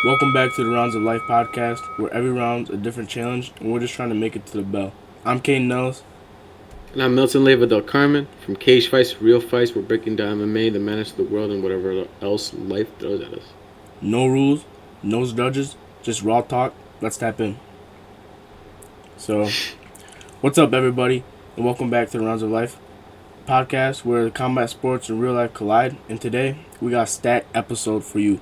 Welcome back to the Rounds of Life podcast, where every round's a different challenge, and we're just trying to make it to the bell. I'm Kaiden Nellis. And I'm Milton Leva Del Carmen. From Cage Fights, Real Fights, we're breaking down MMA, the madness of the world, and whatever else life throws at us. No rules, no judges, just raw talk. Let's tap in. So, what's up, everybody, and welcome back to the Rounds of Life podcast, where the combat sports and real life collide. And today, we got a stat episode for you.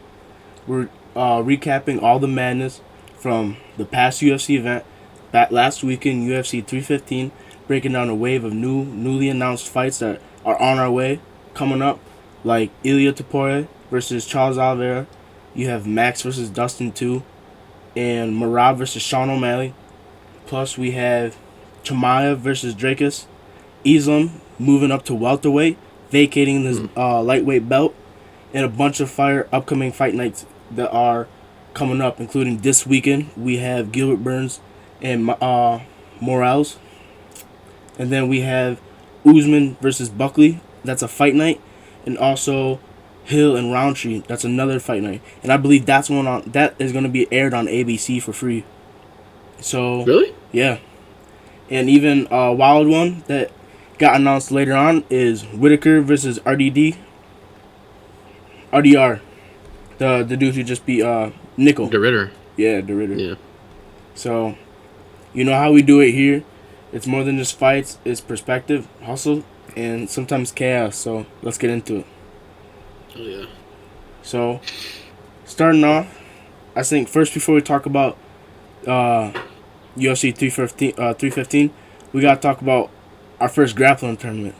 We're recapping all the madness from the past UFC event that last weekend, UFC 315, breaking down a wave of newly announced fights that are on our way coming up, like Ilia Topuria versus Charles Oliveira. You have Max versus Dustin 2, and Merab versus Sean O'Malley. Plus, we have Chimaev versus Dricus, Usman moving up to welterweight, vacating this lightweight belt, and a bunch of upcoming fight nights that are coming up, including this weekend. We have Gilbert Burns and Morales. And then we have Usman versus Buckley. That's a fight night. And also Hill and Rountree. That's another fight night. And I believe that is going to be aired on ABC for free. So Really? Yeah. And even a wild one that got announced later on is Whittaker versus RDR. The dude who just beat Nickel. The Ritter. Yeah, the Ritter. Yeah. So, you know how we do it here. It's more than just fights. It's perspective, hustle, and sometimes chaos. So, let's get into it. Oh, yeah. So, starting off, I think first before we talk about UFC 315, we got to talk about our first grappling tournament.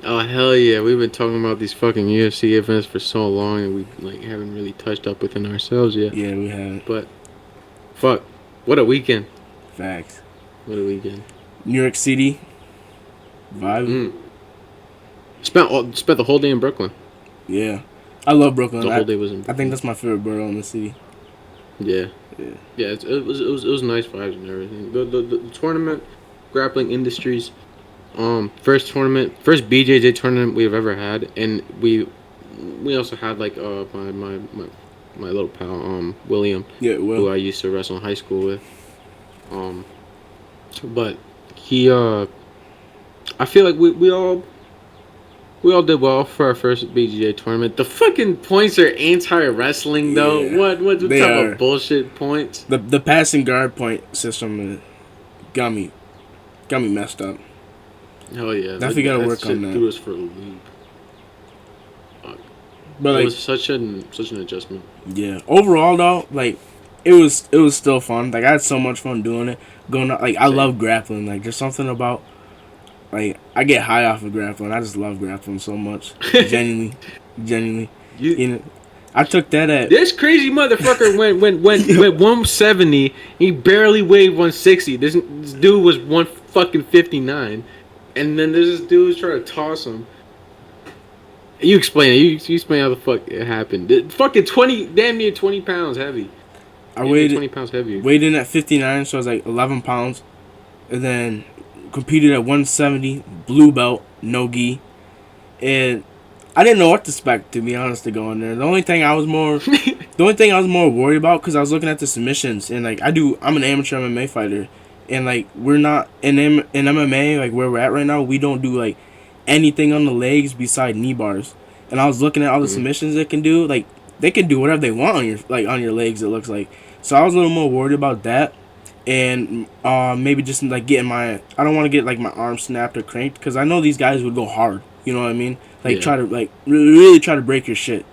Oh, hell yeah. We've been talking about these fucking UFC events for so long, and we haven't really touched up within ourselves yet. Yeah, we haven't. But, fuck. What a weekend. Facts. What a weekend. New York City. Vibe. Spent the whole day in Brooklyn. Yeah. I love Brooklyn. The whole day was in Brooklyn. I think that's my favorite borough in the city. Yeah. It was nice vibes and everything. The tournament, Grappling Industries, first BJJ tournament we've ever had, and we also had like my little pal William, who I used to wrestle in high school with, but he I feel like we all did well for our first BJJ tournament. The fucking points are anti-wrestling though. Yeah, what type of bullshit points? The passing guard point system got me messed up. Oh yeah, definitely gotta work on that. Threw us for a loop. But it was such an adjustment. Yeah. Overall though, like it was still fun. Like I had so much fun doing it. Going out, like I love grappling. Like there's something about like I get high off of grappling. I just love grappling so much. Genuinely. You know, I took that at this crazy motherfucker went 170. He barely weighed 160. This dude was 159, and then there's this dude who's trying to toss him. You explain it. You explain how the fuck it happened. Fucking damn near 20 pounds heavy. I weighed 20 pounds heavier. Weighed in at 59, so I was like 11 pounds, and then competed at 170, blue belt, no gi, and I didn't know what to expect, to be honest, to go in there. The only thing I was more worried about, because I was looking at the submissions, and like I'm an amateur MMA fighter, and like we're not in MMA, like where we're at right now, we don't do like anything on the legs beside knee bars. And I was looking at all the submissions they can do, like they can do whatever they want on your legs. It looks like. So I was a little more worried about that. And maybe just like I don't want to get like my arm snapped or cranked, because I know these guys would go hard. You know what I mean? Like try to like really try to break your shit.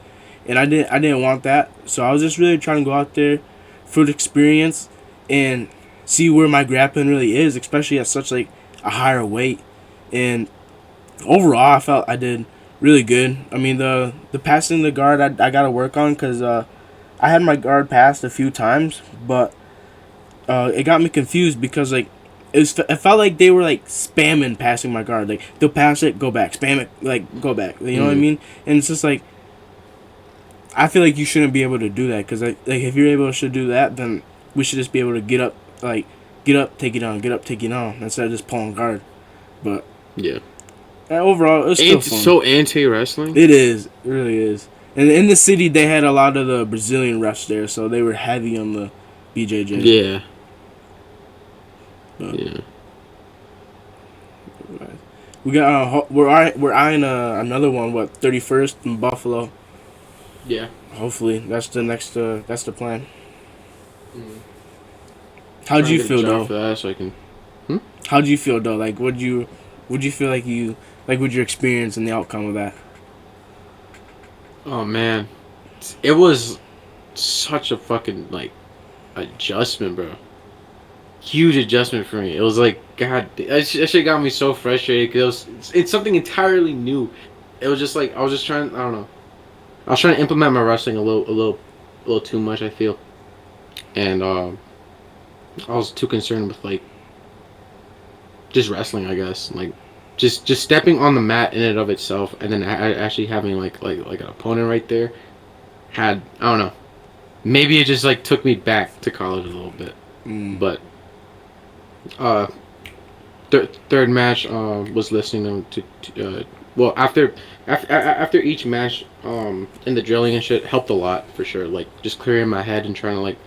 And I didn't want that. So I was just really trying to go out there for the experience and see where my grappling really is, especially at such like a higher weight. And overall, I felt I did really good. I mean the passing the guard I got to work on, because I had my guard passed a few times, but it got me confused because like it felt like they were like spamming passing my guard. Like they'll pass it, go back, spam it, like go back. You know what I mean? And it's just like I feel like you shouldn't be able to do that, because like if you're able to do that, then we should just be able to get up, take it on, get up, take it on, instead of just pulling guard. But yeah, overall, it was still fun. So anti-wrestling. It is. It really is. And in the city, they had a lot of the Brazilian refs there, so they were heavy on the BJJ. Yeah. But, Yeah. We got we're eyeing another one. 31st in Buffalo. Yeah. Hopefully, that's the next. That's the plan. Mm. How'd you feel though? For that so I can... How'd you feel though? Like, would you feel like with your experience and the outcome of that? Oh man, it was such a fucking like adjustment, bro. Huge adjustment for me. It was like, God, that shit got me so frustrated because it's something entirely new. It was just like I was just trying. I don't know. I was trying to implement my wrestling a little too much. I feel, and I was too concerned with like just wrestling. I guess like just stepping on the mat in and of itself, and then actually having like an opponent right there. I don't know. Maybe it just like took me back to college a little bit, but. Third match was listening to well after each match in the drilling and shit helped a lot for sure, like just clearing my head and trying to like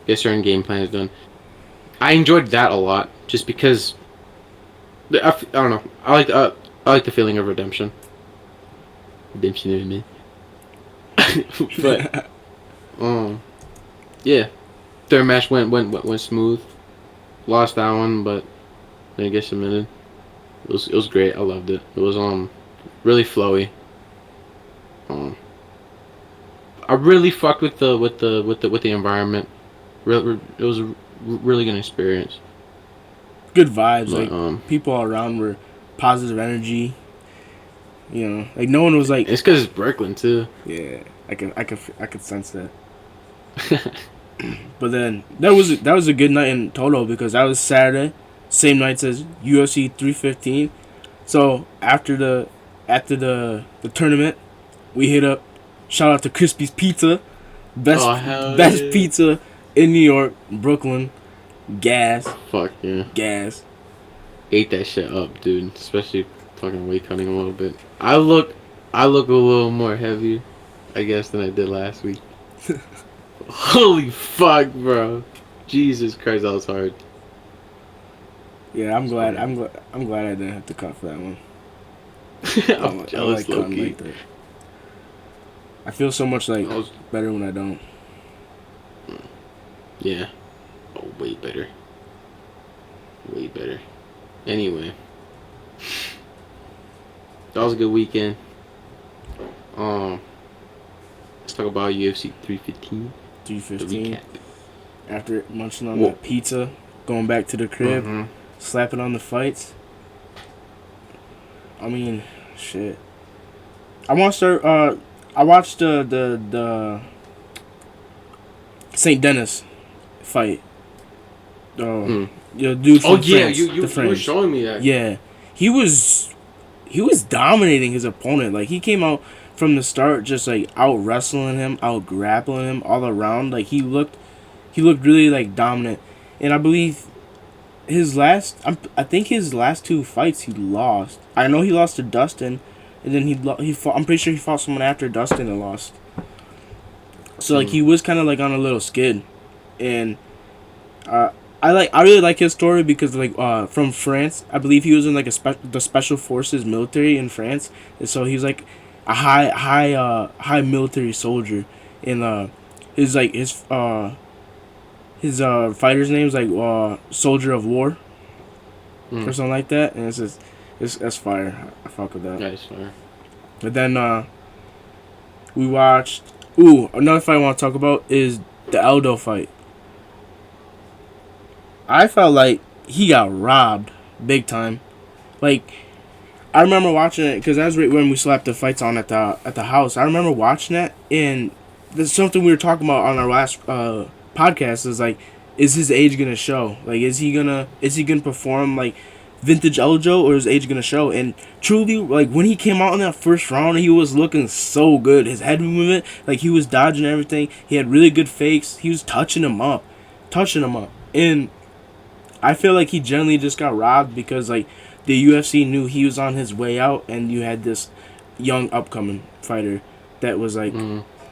get certain game plans done. I enjoyed that a lot just because I don't know, I like the feeling of redemption in me. But yeah, third match went smooth. Lost that one, but I get submitted. It was great. I loved it. It was really flowy. I really fucked with the environment. It was a really good experience. Good vibes. But, like people all around were positive energy. You know, like no one was like. It's because it's Brooklyn too. Yeah, I could sense that. But then that was a good night in total because that was Saturday, same night as UFC 315. So after the tournament, we hit up. Shout out to Crispy's Pizza, best pizza in New York, Brooklyn. Gas. Fuck yeah. Gas. Ate that shit up, dude. Especially fucking weight cutting a little bit. I look a little more heavy, I guess, than I did last week. Holy fuck, bro! Jesus Christ, that was hard. Yeah, I'm glad I didn't have to cut for that one. I'm jealous, low-key. Like that. I feel so much like better when I don't. Yeah. Oh, way better. Way better. Anyway, that was a good weekend. Let's talk about UFC 315. 315. After munching on that pizza, going back to the crib, slapping on the fights. I mean, shit. I want to start. I watched the St. Dennis fight. The dude from France. You were showing me that. Yeah, he was dominating his opponent. Like he came out from the start just like out wrestling him, out grappling him all around. Like he looked really like dominant. And I believe I think his last two fights he lost. I know he lost to Dustin, and then he fought. I'm pretty sure he fought someone after Dustin and lost. So like he was kind of like on a little skid, and I really like his story because like from France. I believe he was in like the special forces military in France, and so he's like a high military soldier, and his fighter's name is like Soldier of War or something like that, and that's fire. I fuck with that. Yeah, it's fire. But then we watched. Another fight I want to talk about is the Aldo fight. I felt like he got robbed big time. Like I remember watching it because that was right when we slapped the fights on at the house. I remember watching that, and there's something we were talking about on our last podcast. Is like, is his age gonna show? Like, is he gonna perform like vintage Eljo, or is age gonna show? And truly, like when he came out in that first round, he was looking so good. His head movement, like he was dodging everything. He had really good fakes. He was touching him up, and I feel like he generally just got robbed because like the UFC knew he was on his way out, and you had this young upcoming fighter that was like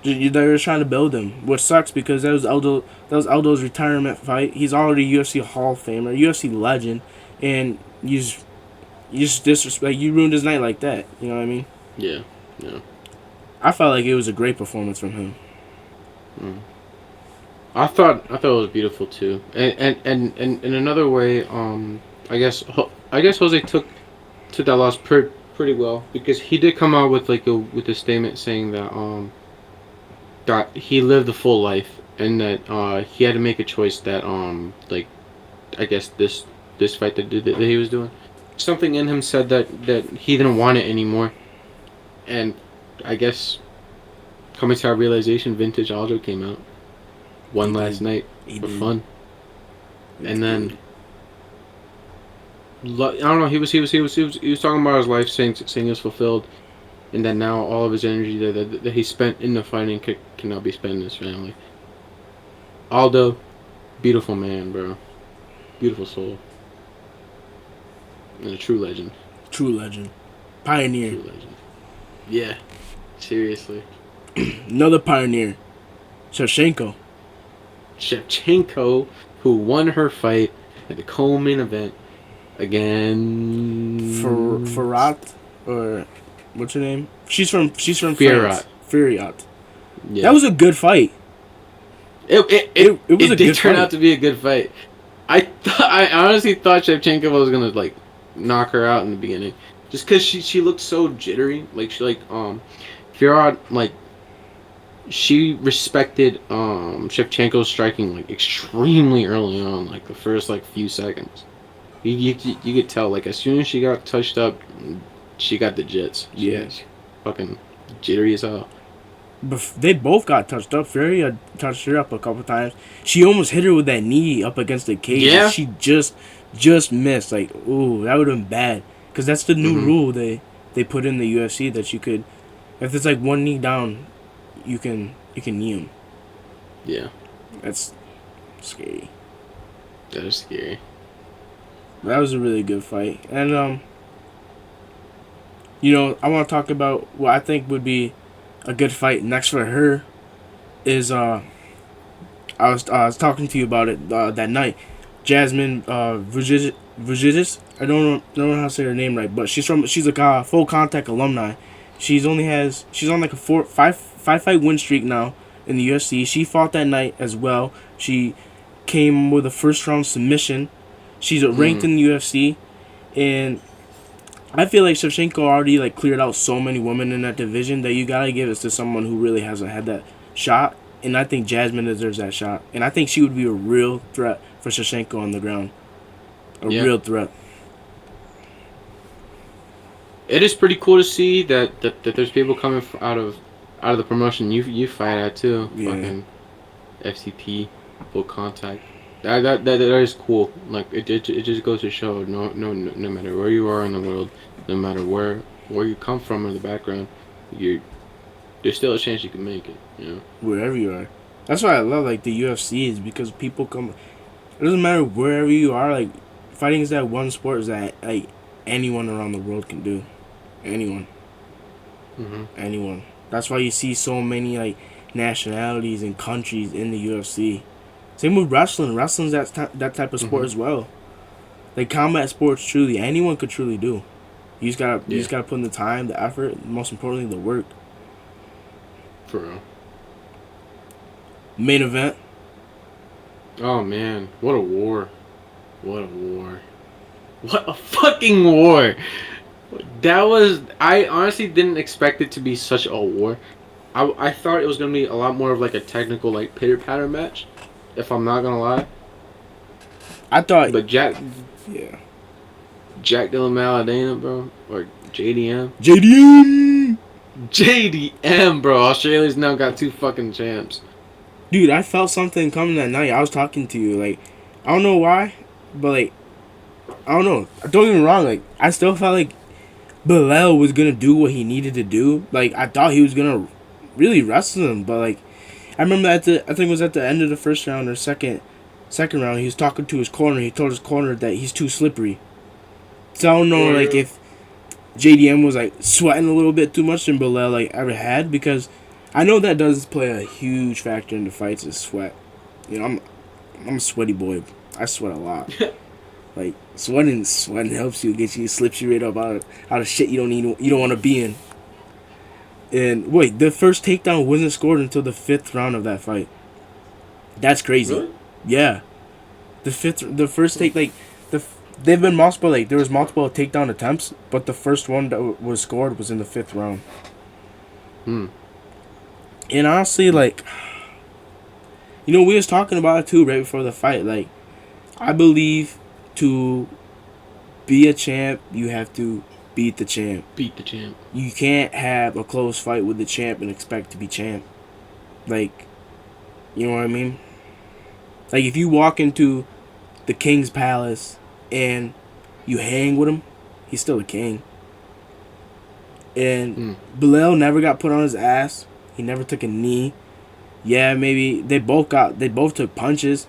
they were trying to build him, which sucks because that was Aldo's retirement fight. He's already a UFC Hall of Famer, UFC legend, and you just disrespect. You ruined his night like that. You know what I mean? Yeah. I felt like it was a great performance from him. I thought it was beautiful too, and in another way, I guess Jose took that loss pretty well, because he did come out with a statement saying that that he lived a full life, and that he had to make a choice that I guess this fight that he was doing, something in him said that he didn't want it anymore, and I guess coming to our realization, Vintage Aldo came out one last night for fun, and then I don't know. He was talking about his life, saying he was fulfilled, and that now all of his energy that he spent in the fighting can now be spent in his family. Aldo, beautiful man, bro, beautiful soul, and a true legend. True legend, pioneer. True legend. Yeah, seriously. Another pioneer, Shevchenko, who won her fight at the co-main event against Firat, or what's her name? She's from Firat. France. Firat. Yeah. That was a good fight. It did turn out to be a good fight. I honestly thought Shevchenko was gonna knock her out in the beginning, just because she looked so jittery. Firat she respected Shevchenko's striking extremely early on, the first few seconds. You could tell as soon as she got touched up, she got the jits. Yes, fucking jittery as hell. But they both got touched up. Fury had touched her up a couple times. She almost hit her with that knee up against the cage. Yeah. She just missed. Ooh, that would have been bad. Because that's the new rule they put in the UFC, that you could, if it's one knee down, you can knee him. Yeah. That's scary. That is scary. That was a really good fight. And, I want to talk about what I think would be a good fight next for her is, I was talking to you about it that night. Jasmine Vujicic. I don't know how to say her name right, but she's a full contact alumni. She's on a 5 fight win streak now in the UFC. She fought that night as well. She came with a first round submission. She's ranked in the UFC, and I feel like Shevchenko already cleared out so many women in that division that you gotta give it to someone who really hasn't had that shot. And I think Jasmine deserves that shot, and I think she would be a real threat for Shevchenko on the ground. Real threat. It is pretty cool to see that there's people coming out of the promotion you fight at too. Yeah. Fucking FCT, full contact. That is cool. It just goes to show no matter where you are in the world, no matter where you come from in the background, there's still a chance you can make it. Wherever you are. That's why I love the UFC, is because people come. It doesn't matter wherever you are. Fighting is that one sport that anyone around the world can do. Anyone. Anyone. That's why you see so many nationalities and countries in the UFC. Same with wrestling. Wrestling's that type of sport as well. Combat sports, truly anyone could truly do. You just gotta put in the time, the effort, and most importantly, the work. For real. Main event. Oh man, what a war! What a war! What a fucking war! That was. I honestly didn't expect it to be such a war. I thought it was gonna be a lot more of a technical pitter patter match, if I'm not gonna lie. I thought. But Jack Della Maddalena, bro, or JDM. JDM, bro. Australia's now got 2 fucking champs. Dude, I felt something coming that night. I was talking to you, I don't know why, but I don't know. Don't get me wrong, I still felt Bilal was gonna do what he needed to do. I thought he was gonna really wrestle him, but I remember I think it was at the end of the first round or second round, he was talking to his corner. He told his corner that he's too slippery. So I don't know if JDM was sweating a little bit too much than Bilal ever had, because I know that does play a huge factor in the fights is sweat. I'm a sweaty boy. I sweat a lot. Like sweating helps you, slips you right up out of shit you don't want to be in. And wait, the first takedown wasn't scored until the 5th round of that fight. That's crazy. Really? Yeah, the first take they've been multiple there was multiple takedown attempts, but the first one that was scored was in the 5th round. And honestly, we was talking about it too right before the fight. Like, I believe to be a champ, you have to beat the champ. Beat the champ. You can't have a close fight with the champ and expect to be champ. Like, you know what I mean? Like, if you walk into the king's palace and you hang with him, he's still a king. And Bilal never got put on his ass. He never took a knee. Yeah, maybe they both took punches.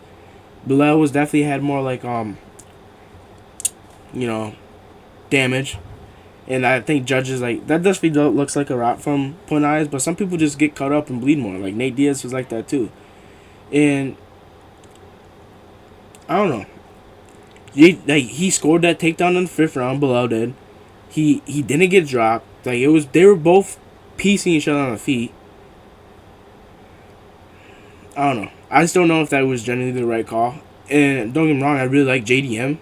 Bilal was definitely had more damage. And I think judges that definitely looks like a rot from point eyes, but some people just get caught up and bleed more. Like Nate Diaz was like that too. And I don't know. He scored that takedown in the 5th round. Bilal did. He didn't get dropped. They were both piecing each other on the feet. I don't know. I just don't know if that was generally the right call. And don't get me wrong, I really like JDM.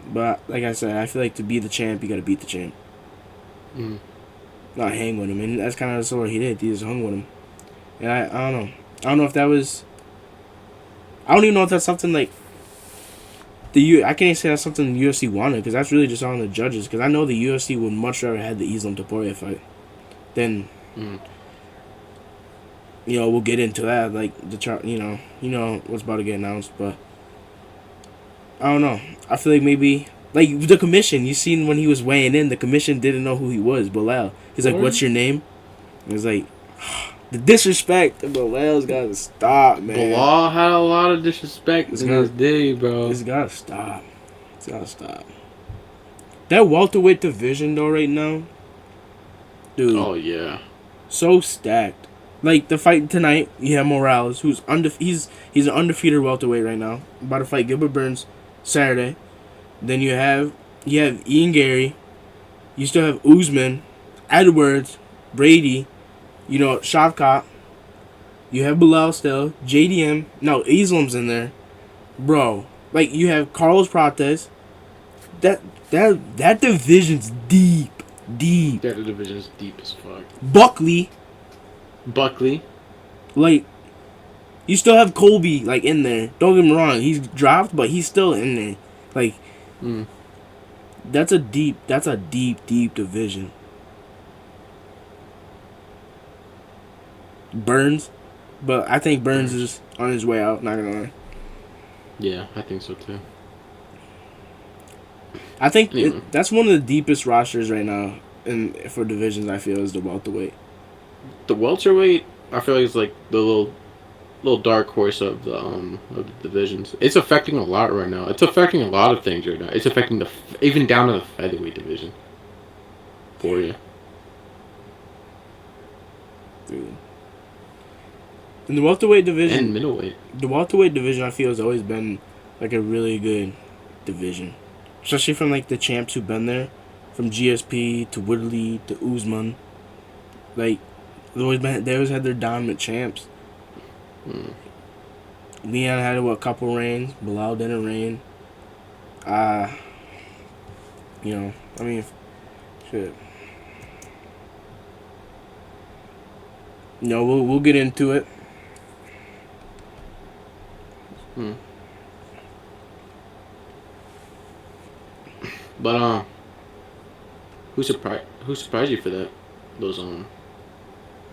But like I said, I feel like to be the champ, you gotta beat the champ. Not hang with him, and that's kind of what he did. He just hung with him. And I don't know. I don't know if that was. I don't even know if that's something I can't even say that's something the UFC wanted, because that's really just on the judges. Because I know the UFC would much rather have the Ilia Topuria fight than. We'll get into that. Like what's about to get announced, but I don't know. I feel like maybe the commission. You seen when he was weighing in, the commission didn't know who he was. Bilal. He's like, "What's your name?" And he's like, the disrespect. Bilal's gotta stop, man. Bilal had a lot of disrespect in his day, bro. It's gotta stop. It's gotta stop. That welterweight division though, right now, dude. Oh yeah. So stacked. Like the fight tonight, you have Morales, who's he's an undefeated welterweight right now. About to fight Gilbert Burns Saturday. Then you have Ian Gary. You still have Usman, Edwards, Brady, Shavkat. You have Bilal still, JDM. No, Islam's in there, bro. Like you have Carlos Prates. That division's deep. Yeah, the division's deep as fuck. Buckley. Like, you still have Colby, in there. Don't get me wrong. He's dropped, but he's still in there. Like, that's a deep division. Burns. But I think Burns is on his way out, not gonna lie. Yeah, I think so too. I think that's one of the deepest rosters right now for divisions, I feel, is the welterweight. The welterweight, I feel like it's like the little dark horse of the divisions. It's affecting a lot right now. It's affecting a lot of things right now. It's affecting even down to the featherweight division. For you, dude. In the welterweight division and middleweight. The welterweight division, I feel, has always been a really good division, especially from the champs who've been there, from GSP to Woodley to Usman. They always had their dominant champs. Leon had a couple reigns. Bilal didn't reign. Shit. We'll get into it. But who surprised you for that?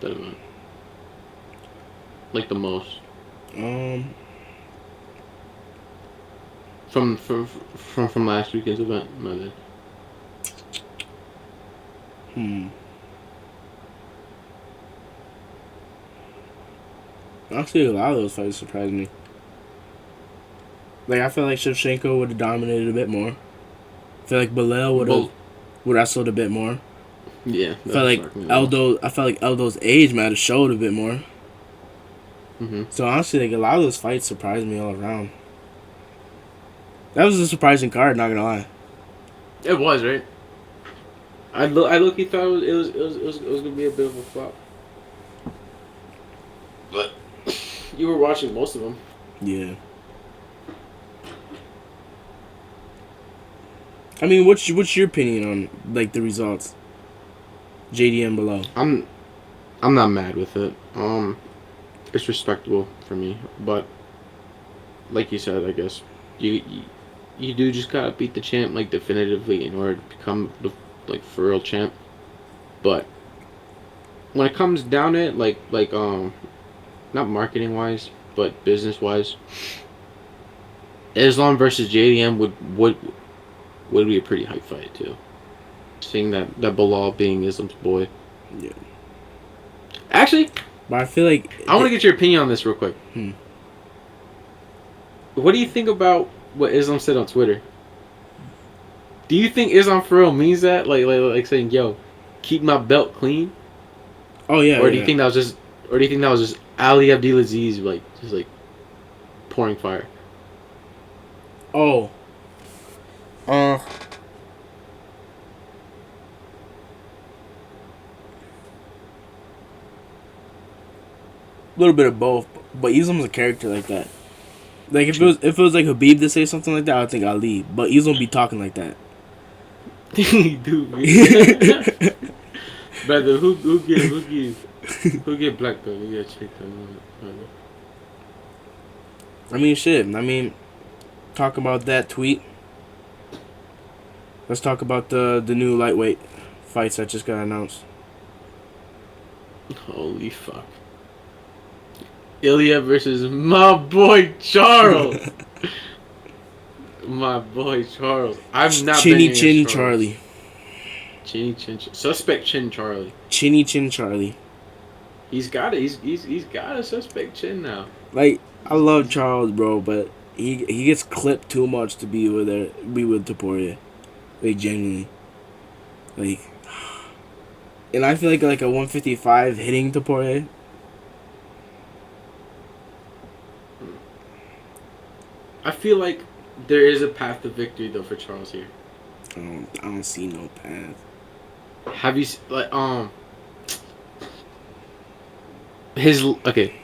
That event. The most. From last weekend's event, my bad. Actually, a lot of those fights surprised me. I feel like Shevchenko would have dominated a bit more. I feel like Bilal would have wrestled a bit more. Yeah. I felt like Aldo's age might have showed a bit more. Mm-hmm. So honestly, like a lot of those fights surprised me all around. That was a surprising card, not gonna lie. It was, right? I look-y thought it was gonna be a bit of a flop. But you were watching most of them. Yeah. I mean, what's your opinion on like the results? JDM below. I'm not mad with it. It's respectable for me, but like you said, I guess you do just gotta beat the champ like definitively in order to become the like for real champ. But when it comes down to it, like not marketing wise, but business wise, Islam versus JDM would be a pretty hype fight too. Seeing that Bilal being Islam's boy. Yeah. Actually, but I feel like I want to get your opinion on this real quick. What do you think about what Islam said on Twitter? Do you think Islam for real means that? Like saying, "Yo, keep my belt clean"? Oh yeah. Or do you think that was just Ali Abdelaziz just pouring fire? Oh. A little bit of both, but Islam's a character like that. Like if it was like Habib to say something like that, I would think Ali. But Islam be talking like that. Dude, brother, who get black belt? Who get chick belt? I mean, shit. I mean, talk about that tweet. Let's talk about the new lightweight fights that just got announced. Holy fuck. Ilia versus my boy Charles. My boy Charles. I'm not Chinny Chin Charlie. Chinny Chin Suspect Chin Charlie. Chinny Chin Charlie. He's got a suspect chin now. Like, I love Charles, bro, but he gets clipped too much to be with Topuria. Like, genuinely. Like, and I feel like a 155 hitting Topuria. I feel like there is a path to victory though for Charles here. I don't see no path. Have you his okay?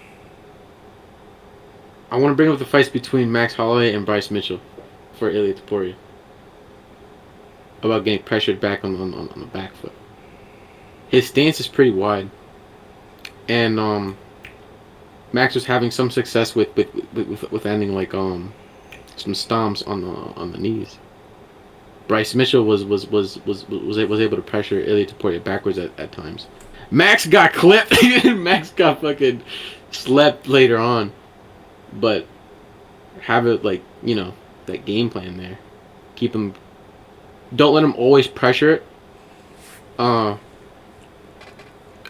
I want to bring up the fights between Max Holloway and Bryce Mitchell for Ilia Topuria about getting pressured back on the back foot. His stance is pretty wide, and Max was having some success with ending some stomps on the knees. Bryce Mitchell was able to pressure Ilia Topuria backwards at times. Max got clipped. Max got fucking slept later on, but have it that game plan there. Keep him. Don't let him always pressure it. I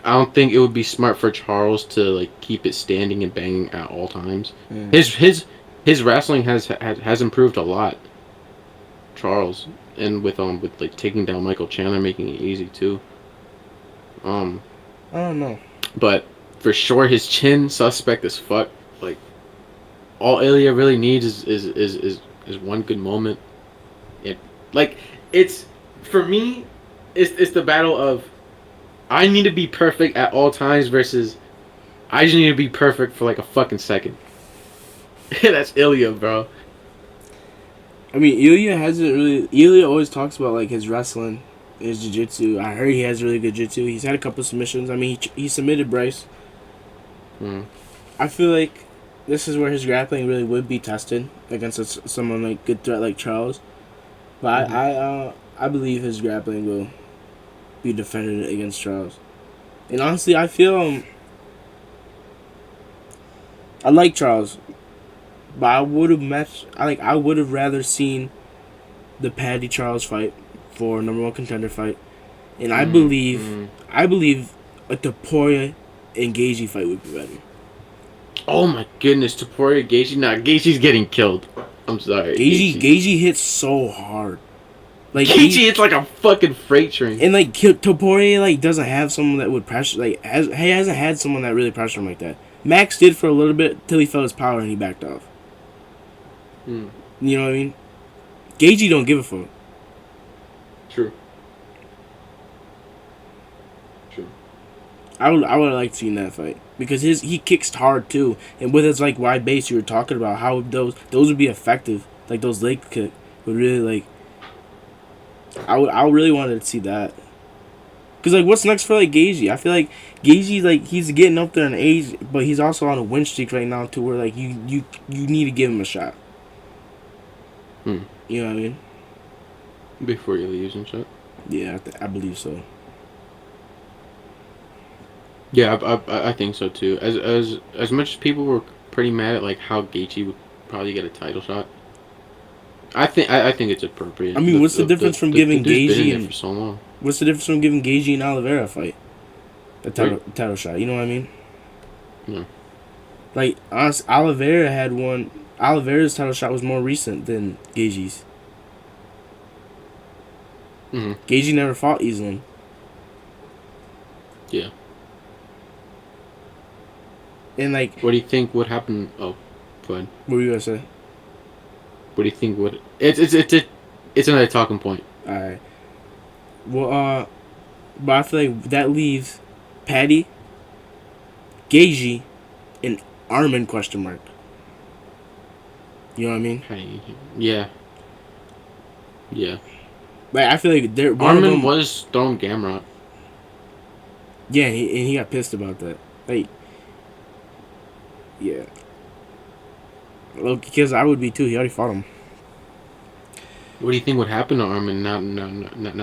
don't think it would be smart for Charles to keep it standing and banging at all times. Mm. His wrestling has improved a lot. Charles, and with taking down Michael Chandler, making it easy too. I don't know, but for sure his chin suspect as fuck. Like, all Ilia really needs is one good moment. It's for me, it's the battle of I need to be perfect at all times versus I just need to be perfect for a fucking second. That's Ilia, bro. I mean, Ilia always talks about his wrestling, his jiu-jitsu. I heard he has really good jiu-jitsu. He's had a couple submissions. I mean, he submitted Bryce. I feel like this is where his grappling really would be tested against someone good threat like Charles. But I believe his grappling will be defended against Charles. And honestly, I feel I like Charles, but I would have rather seen the Paddy Charles fight for #1 contender fight, and I believe a Topuria and Gaethje fight would be better. Oh my goodness, Topuria Gaethje. Nah, Gaethje's getting killed. I'm sorry. Gaethje hits so hard. Like Gaethje, it's like a fucking freight train. And like Topuria like doesn't have someone that would pressure. Like he hasn't had someone that really pressured him like that. Max did for a little bit till he felt his power and he backed off. Hmm. You know what I mean? Gaethje don't give a fuck. True. I would have liked seeing that fight because he kicks hard too, and with his like wide base you were talking about, how those would be effective. Like those leg kick would really like. I really wanted to see that. Cause like what's next for like Gaethje? I feel like Gaethje like he's getting up there in age, but he's also on a win streak right now too, where like you need to give him a shot. Hmm. You know what I mean? Before you leaves and shit. Yeah, I believe so. Yeah, I think so too. As much as people were pretty mad at like how Gaethje would probably get a title shot, I think it's appropriate. I mean, what's the difference from giving Gaethje and for so long? What's the difference from giving Gaethje and Oliveira a fight? A title shot. You know what I mean? Yeah. Like honestly, Oliveira had one. Oliveira's title shot was more recent than Gaethje's. Mm-hmm. Gaethje never fought Usman. Yeah. And like, what do you think would happen? Oh, go ahead. What were you gonna say? What do you think would? It's another talking point. All right. Well, but I feel like that leaves Paddy, Gaethje, and Armin question mark. You know what I mean? Yeah. Yeah. Like I feel like they're Armin was throwing Gamrot. Yeah, and he got pissed about that. Like, yeah. Well, because I would be too. He already fought him. What do you think would happen to Armin now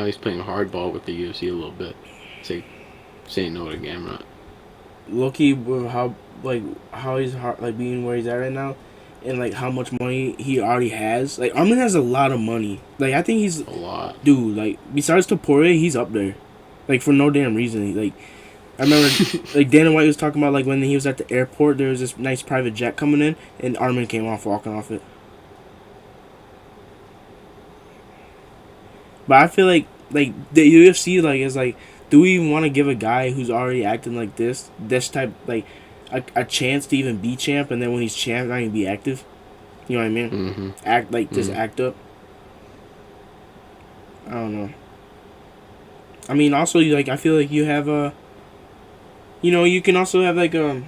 he's playing hardball with the UFC a little bit? Saying no to Gamrot. Low-key, how he's being where he's at right now, and like how much money he already has. Like Armin has a lot of money. Like I think he's a lot. Dude, like besides Topuria, he's up there. Like for no damn reason. Like I remember, like Dana White was talking about like when he was at the airport, there was this nice private jet coming in, and Armin came off walking off it. But I feel like the UFC like is like, do we even want to give a guy who's already acting like this type like a chance to even be champ, and then when he's champ, not even be active? You know what I mean? Mm-hmm. Act like just act up. I don't know. I mean, also like I feel like you have you can also have like don't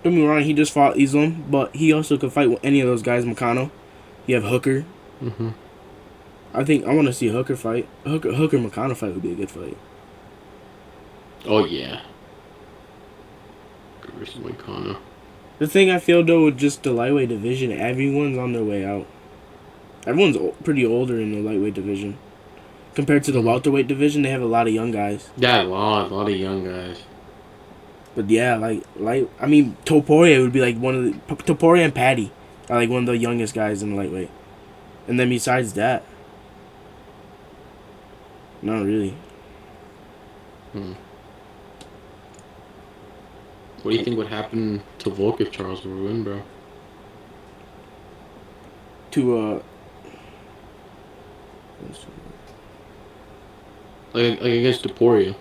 get me wrong, he just fought Islam, but he also could fight with any of those guys. Makano, you have Hooker. Mm-hmm. I think I want to see a Hooker fight. Hooker Makano fight would be a good fight. Oh yeah. Versus Makano. The thing I feel though with just the lightweight division, everyone's on their way out. Everyone's pretty older in the lightweight division. Compared to the welterweight division, they have a lot of young guys. Yeah, a lot of young guys. But yeah, I mean, Topuria would be like one of the Topuria and Paddy are like one of the youngest guys in the lightweight. And then besides that, not really. What do you think would happen to Volk if Charles would win, bro? Like against Topuria.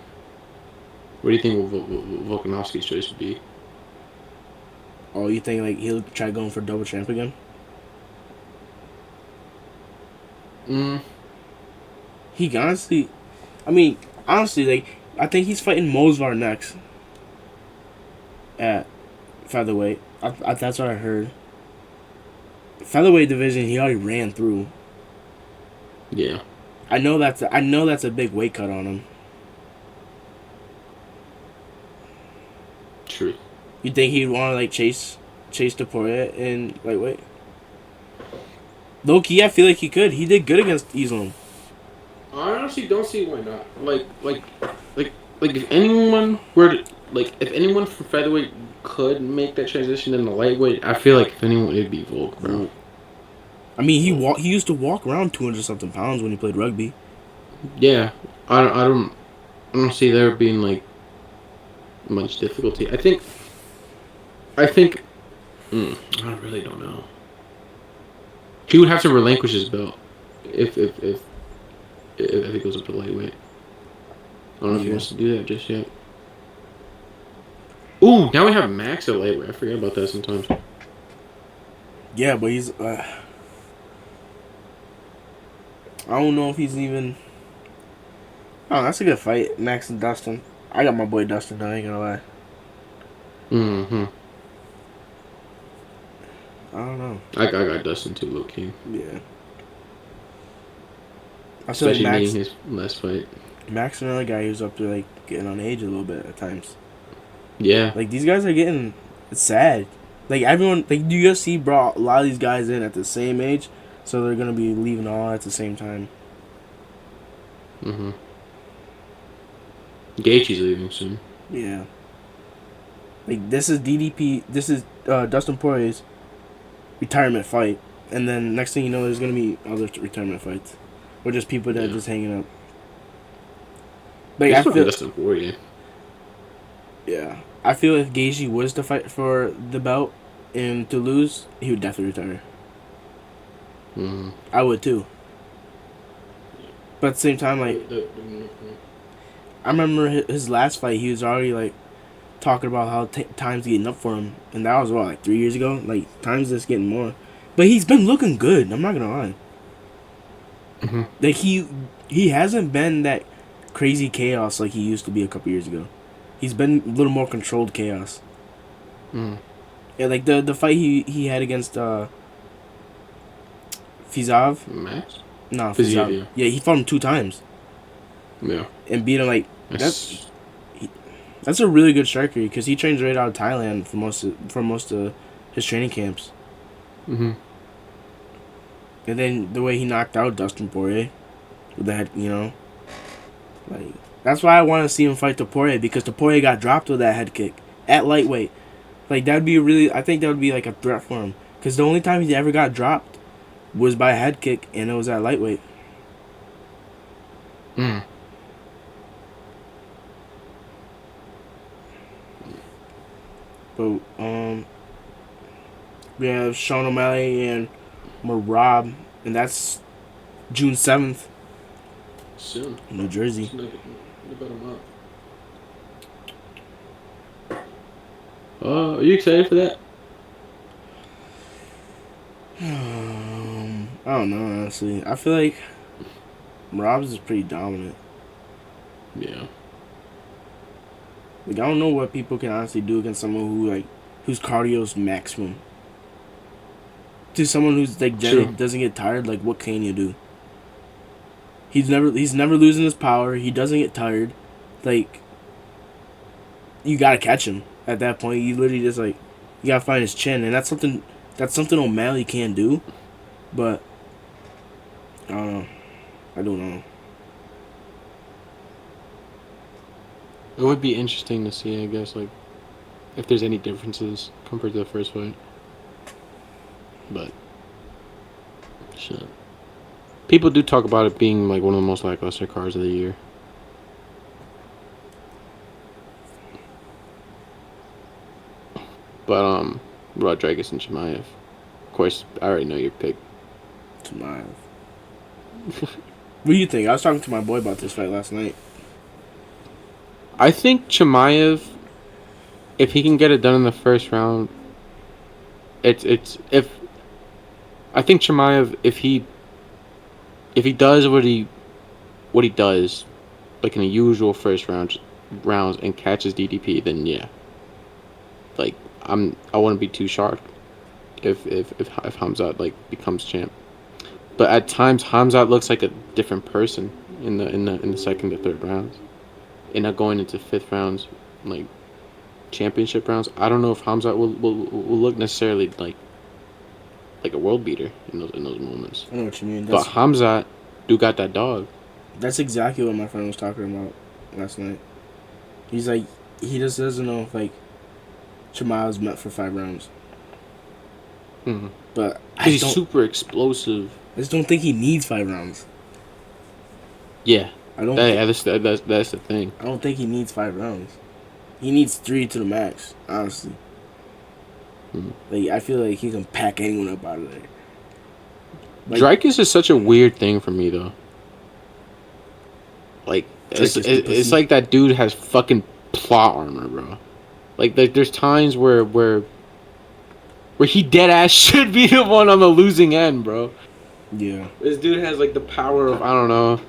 What do you think Volkanovski's choice would be? Oh, you think like he'll try going for double champ again? He honestly, like I think he's fighting Mosvar next. At featherweight, that's what I heard. Featherweight division, he already ran through. Yeah. I know that's a big weight cut on him. True. You think he'd want to like chase Topuria in lightweight? Low key, I feel like he could. He did good against Islam. I honestly don't see why not. Like if anyone were to, if anyone from featherweight could make that transition into lightweight, I feel like if anyone, it'd be Volk, bro. I mean, he used to walk around 200-something pounds when he played rugby. Yeah, I don't see there being like much difficulty. I think. I really don't know. He would have to relinquish his belt if if it goes up to lightweight. I don't know if he wants to do that just yet. Ooh, now we have Max at lightweight. I forget about that sometimes. Yeah, but he's. I don't know if he's even. Oh, that's a good fight, Max and Dustin. I got my boy Dustin. I ain't gonna lie. Mm-hmm. I don't know. I got Dustin too, low key. Yeah. Especially like his last fight. Max is another guy who's up to like getting on age a little bit at times. Yeah. Like these guys are getting. It's sad. Like everyone, like the UFC brought a lot of these guys in at the same age, so they're gonna be leaving all at the same time. Mm-hmm. Gaethje's leaving soon. Yeah. Like this is DDP. This is Dustin Poirier's retirement fight, and then next thing you know, there's gonna be other retirement fights, or just people that are just hanging up. Like I feel Dustin Poirier. Yeah, I feel if Gaethje was to fight for the belt and to lose, he would definitely retire. Mm-hmm. I would too. But at the same time, like, I remember his last fight, he was already like talking about how time's getting up for him, and that was what, like 3 years ago. Like time's just getting more, but he's been looking good. I'm not gonna lie. Mm-hmm. Like he hasn't been that crazy chaos like he used to be a couple years ago. He's been a little more controlled chaos. Mm. Yeah, like the fight he had against Fizav. Max? No, Fizav. Yeah, he fought him 2 times. Yeah. And beat him like that's a really good striker because he trains right out of Thailand for most of his training camps. Mm-hmm. And then the way he knocked out Dustin Poirier with that, like that's why I want to see him fight Topuria because Topuria got dropped with that head kick at lightweight. Like that'd be I think that would be like a threat for him because the only time he ever got dropped was by a head kick and it was at lightweight. Mm. But we have Sean O'Malley and Merab, and that's June 7th. Soon. In New Jersey. About a month. Are you excited for that? I don't know, honestly. I feel like Merab's is pretty dominant. Yeah. Like I don't know what people can honestly do against someone whose cardio's maximum. To someone who's like doesn't get tired, like what can you do? He's never losing his power. He doesn't get tired. Like you gotta catch him at that point. You literally just like you gotta find his chin, and that's something O'Malley can do. But I don't know. I don't know. It would be interesting to see, I guess, like if there's any differences compared to the first fight. But shit. People do talk about it being like one of the most lackluster cards of the year. But what about Dricus and Chimaev? Of course, I already know your pick. Chimaev. What do you think? I was talking to my boy about this fight last night. I think Chimaev, if he can get it done in the first round, I think Chimaev, if he does what he does, like in the usual first rounds and catches DDP, then yeah. Like I wouldn't be too shocked if Khamzat like becomes champ. But at times Khamzat looks like a different person in the second or third rounds. And not going into fifth rounds, like championship rounds. I don't know if Khamzat will look necessarily like a world beater in those moments. I know what you mean. But Khamzat do got that dog. That's exactly what my friend was talking about last night. He's like, he just doesn't know if like Chimaev's meant for 5 rounds. Mm-hmm. But he's super explosive. I just don't think he needs 5 rounds. Yeah. I don't. That's the thing. I don't think he needs 5 rounds. He needs 3 to the max, honestly. Mm-hmm. Like I feel like he can pack anyone up out of there. Like, Dricus is such a weird thing for me though. Like Dricus the it's pussy. like that dude has fucking plot armor, bro. Like there's times where he dead ass should be the one on the losing end, bro. Yeah. This dude has like the power of, I don't know.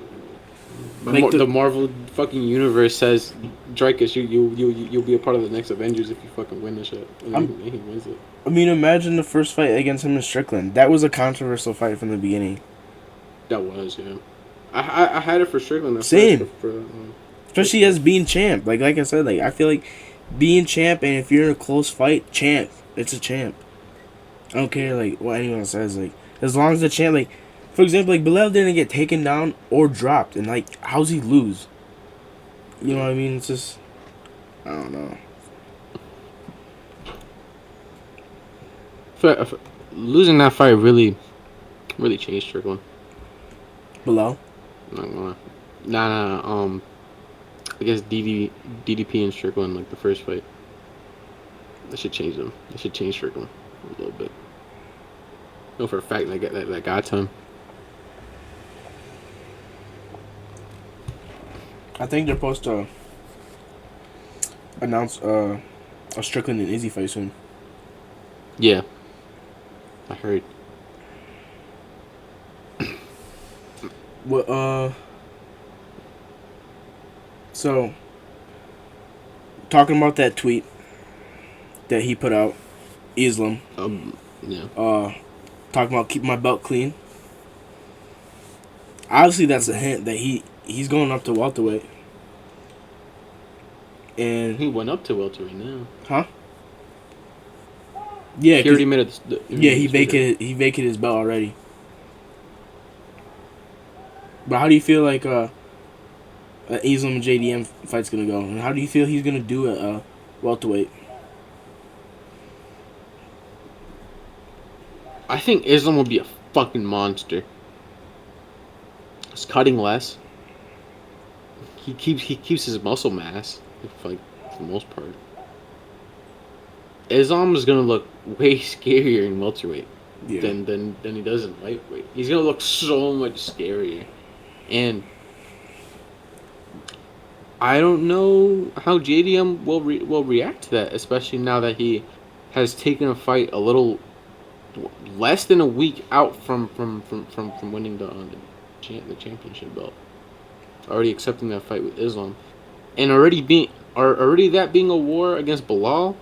Like The Marvel fucking universe says, Dricus, you'll be a part of the next Avengers if you fucking win this shit. And then he wins it. I mean, imagine the first fight against him in Strickland. That was a controversial fight from the beginning. That was, yeah. I had it for Strickland. Same. For Especially as being champ. Like I said, like I feel like being champ, and if you're in a close fight, champ. It's a champ. I don't care like what anyone says. Like as long as the champ, like for example, like Bilal didn't get taken down or dropped, and like how's he lose? You know what I mean? It's just I don't know. Losing that fight really changed Strickland. Bilal? I'm not gonna lie. Nah. I guess DDP and Strickland, like the first fight. That should change them. That should change Strickland a little bit. I know for a fact that got to him. I think they're supposed to announce a Strickland and Izzy fight soon. Yeah. I heard. Well, so talking about that tweet that he put out, Islam. Yeah. Talking about keeping my belt clean. Obviously, that's a hint that he's going up to welterweight. And He went up to welterweight now. huh? Yeah, He already made it. he vacated his belt already. But how do you feel like Islam and JDM fight's gonna go, and how do you feel he's gonna do at welterweight? I think Islam will be a fucking monster. He's cutting less. He keeps his muscle mass, like for the most part. Islam is gonna look way scarier in welterweight than he does in lightweight. He's gonna look so much scarier, and I don't know how JDM will react to that, especially now that he has taken a fight a little less than a week out from winning the championship belt. Already accepting that fight with Islam, and already that being a war against Bilal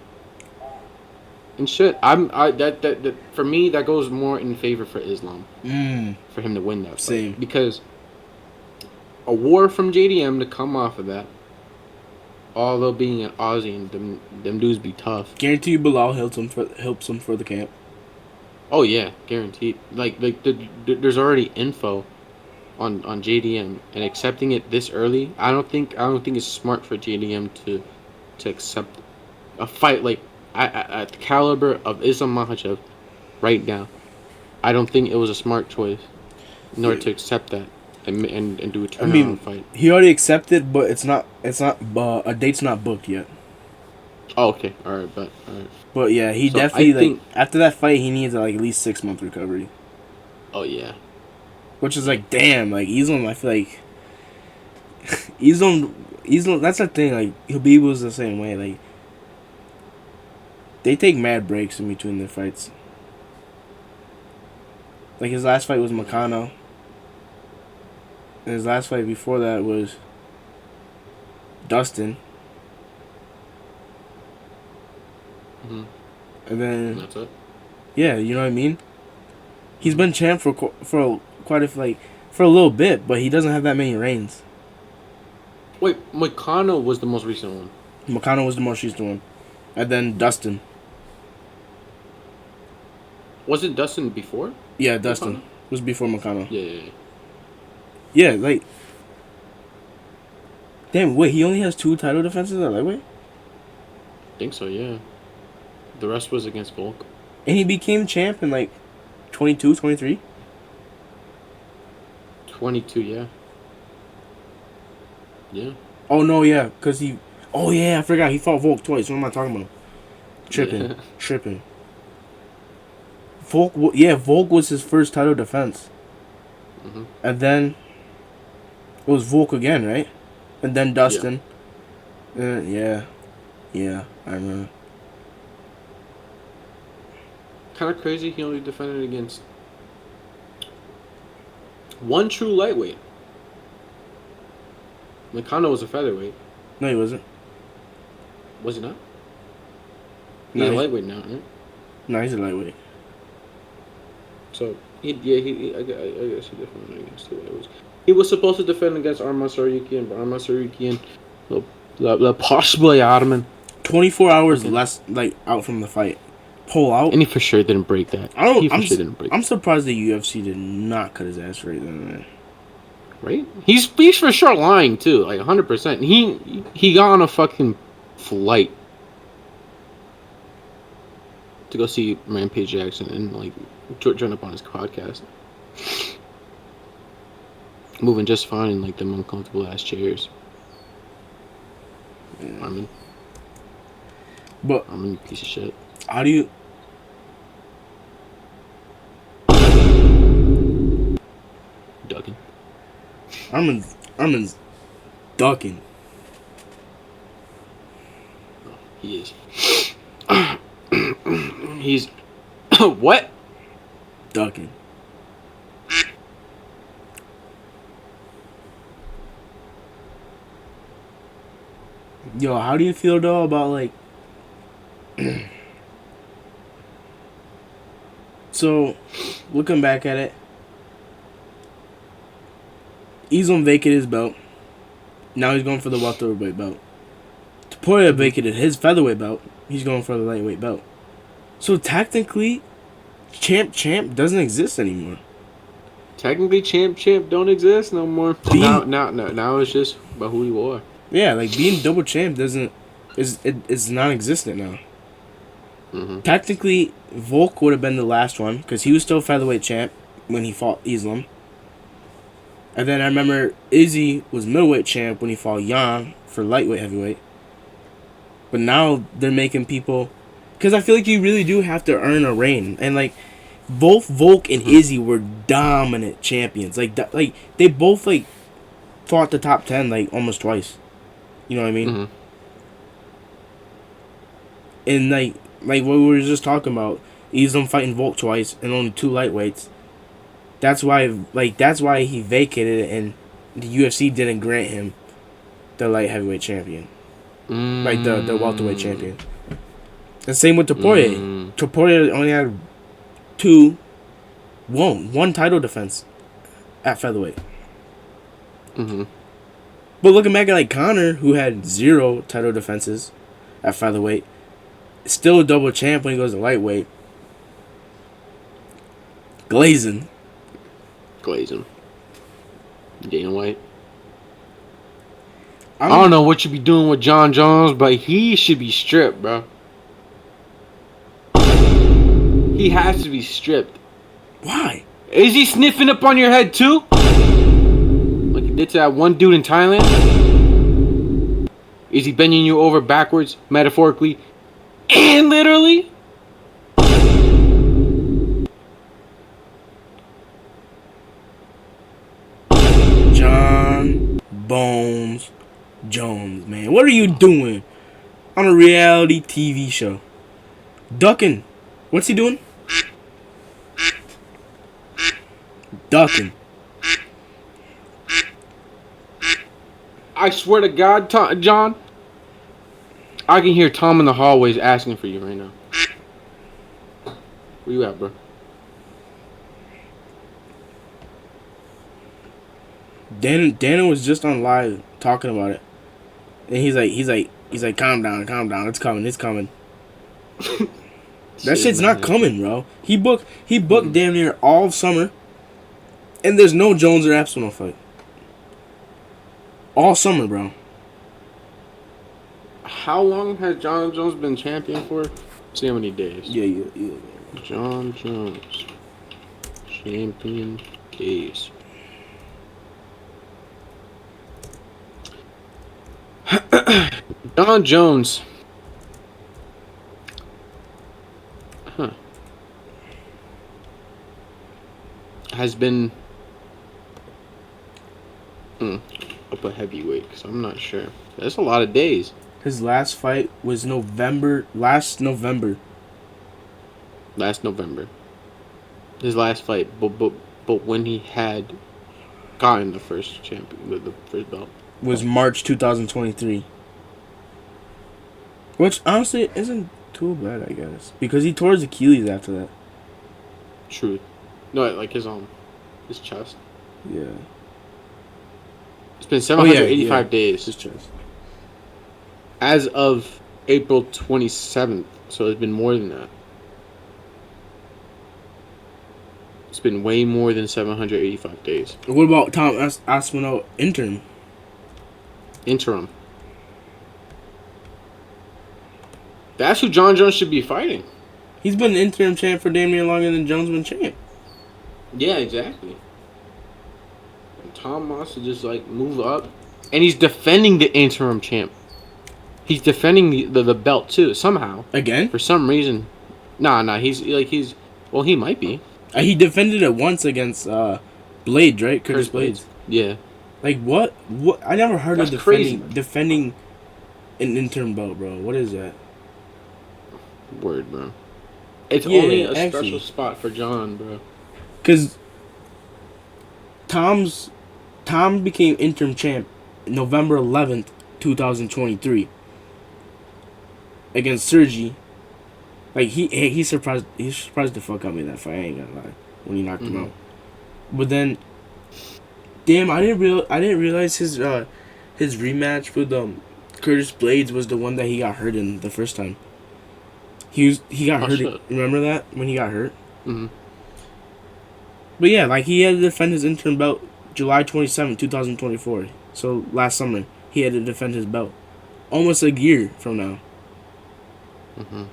and shit. That for me that goes more in favor for Islam for him to win that fight. Same. Because a war from JDM to come off of that, although being an Aussie and them dudes be tough. Guarantee you Bilal helps him for the camp. Oh yeah, guaranteed. Like there's already info on JDM, and accepting it this early, I don't think it's smart for JDM to accept a fight like at the caliber of Islam Makhachev right now. I don't think it was a smart choice in order to accept that and do a turnaround fight. He already accepted, but it's not a date's not booked yet. Oh, okay, all right. But yeah, he So definitely after that fight he needs like at least 6 month recovery. Oh yeah. Which is like damn, like Islam. I feel like Islam. That's the thing. Like Habib was the same way. Like they take mad breaks in between their fights. Like his last fight was Makano. And his last fight before that was Dustin. Mm-hmm. And then That's it. yeah, you know what I mean. He's been champ for quite for a little bit, but he doesn't have that many reigns. Wait, Makano was the most recent one. Makano was the most recent one, and then Dustin. Was it Dustin before? Yeah, Dustin was before Makano. Yeah. Yeah, like damn. Wait, he only has 2 title defenses at lightweight, I think so. Yeah. The rest was against Volk. and he became champ in like 22, 23. 22, yeah. Yeah. Oh no, yeah, cause he. Oh yeah, I forgot he fought Volk twice. What am I talking about? Tripping. Volk was his first title defense, Mm-hmm. and then It was Volk again, right? And then Dustin. Yeah. Yeah, I remember. Kind of crazy. He only defended against one true lightweight. Nakano was a featherweight. No, he wasn't. Was he not? No, He's a lightweight now, right? No, he's a lightweight. So, I guess he defended against two lightweights. He was supposed to defend against Arman Tsarukyan, but Arman Tsarukyan, the possibly Ottoman. 24 hours less, like, out from the fight. Pull out. And he for sure didn't break that. I'm surprised the UFC did not cut his ass right then, man. Right? He's for sure lying, too. Like, 100%. He got on a fucking flight to go see Rampage Jackson and, like, join up on his podcast. Moving just fine in, like, them uncomfortable ass chairs. Yeah. I'm a piece of shit. How do you... Ducking. Armin's ducking. Oh, he is. He's... What? Ducking. Yo, how do you feel, though, about, like... So, looking back at it, Usman vacated his belt. Now he's going for the welterweight belt. Topuria vacated his featherweight belt. He's going for the lightweight belt. So, technically, champ doesn't exist anymore. Technically, champ don't exist no more. Now it's just about who you are. Yeah, like being double champ is non-existent now. Mm-hmm. Technically, Volk would have been the last one because he was still featherweight champ when he fought Islam. And then I remember Izzy was middleweight champ when he fought Yan for lightweight heavyweight. But now they're making people, because I feel like you really do have to earn a reign, and like both Volk and Izzy were dominant champions. Like they both like fought the top 10 like almost twice. You know what I mean? Mm-hmm. And like what we were just talking about, Islam fighting Volk twice and only 2 lightweights. That's why he vacated it, and the UFC didn't grant him the light heavyweight champion, like the welterweight champion. And same with Topuria. Topuria only had one title defense at featherweight. Mm-hmm. But looking back at like Conor, who had 0 title defenses at featherweight, still a double champ when he goes to lightweight. Glazing. Dana White. I don't know what you be doing with John Jones, but he should be stripped, bro. He has to be stripped. Why? Is he sniffing up on your head too? Like he did to that one dude in Thailand? Is he bending you over backwards, metaphorically and literally? John Bones Jones, man. What are you doing on a reality TV show? Ducking. What's he doing? Ducking. I swear to God, John, I can hear Tom in the hallways asking for you right now. Where you at, bro? Dana was just on live talking about it, and he's like, calm down, it's coming. That shit's not coming, bro. He booked damn near all of summer, and there's no Jones or Aspinall fight. All summer, bro. How long has John Jones been champion for? See how many days. Yeah. John Jones. Champion days. John Jones. Has been Up a heavyweight, because I'm not sure. That's a lot of days. His last fight was last November. Last November. His last fight, but when he had gotten the first champion, the first belt. Was March 2023. Which, honestly, isn't too bad, I guess. Because he tore his Achilles after that. True. No, like his chest. Yeah. It's been 785 yeah. days. His chest. As of April 27th, so it's been more than that. It's been way more than 785 days. What about Tom Aspinall interim? That's who John Jones should be fighting. He's been an interim champ for damn near longer than Jones been champ. Yeah, exactly. And Tom wants to just like move up, and he's defending the interim champ. He's defending the belt too somehow. Again? For some reason. Nah. Well, he might be. He defended it once against Blade, right? Curtis Blades. Yeah. Like what? What? I never heard That's of crazy. defending an interim belt, bro. What is that? Word, bro. It's Yeah, only a actually. special spot for John, bro. Cause Tom became interim champ November 11th, 2023 against Sergi. Like he surprised the fuck out of me that fight. I ain't gonna lie, when he knocked him out. But then, damn, I didn't realize his rematch with Curtis Blades was the one that he got hurt in the first time. He got hurt. Shit. Remember that when he got hurt? Mm-hmm. But yeah, like he had to defend his interim belt July 27th, 2024. So last summer he had to defend his belt, almost a year from now. Mm-hmm.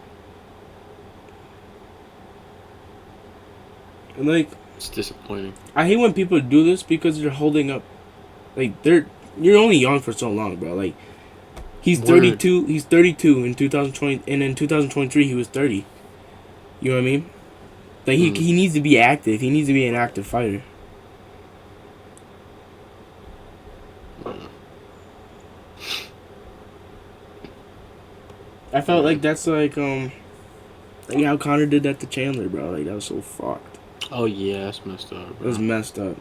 And like, It's disappointing. I hate when people do this because they're holding up, like you're only young for so long, bro. Like he's 32. He's 32 in 2020, and in 2023 he was 30. You know what I mean? Like he needs to be active. He needs to be an active fighter. I felt like that's like how Conor did that to Chandler, bro. Like that was so fucked. Oh yeah, that's messed up, bro. It was messed up.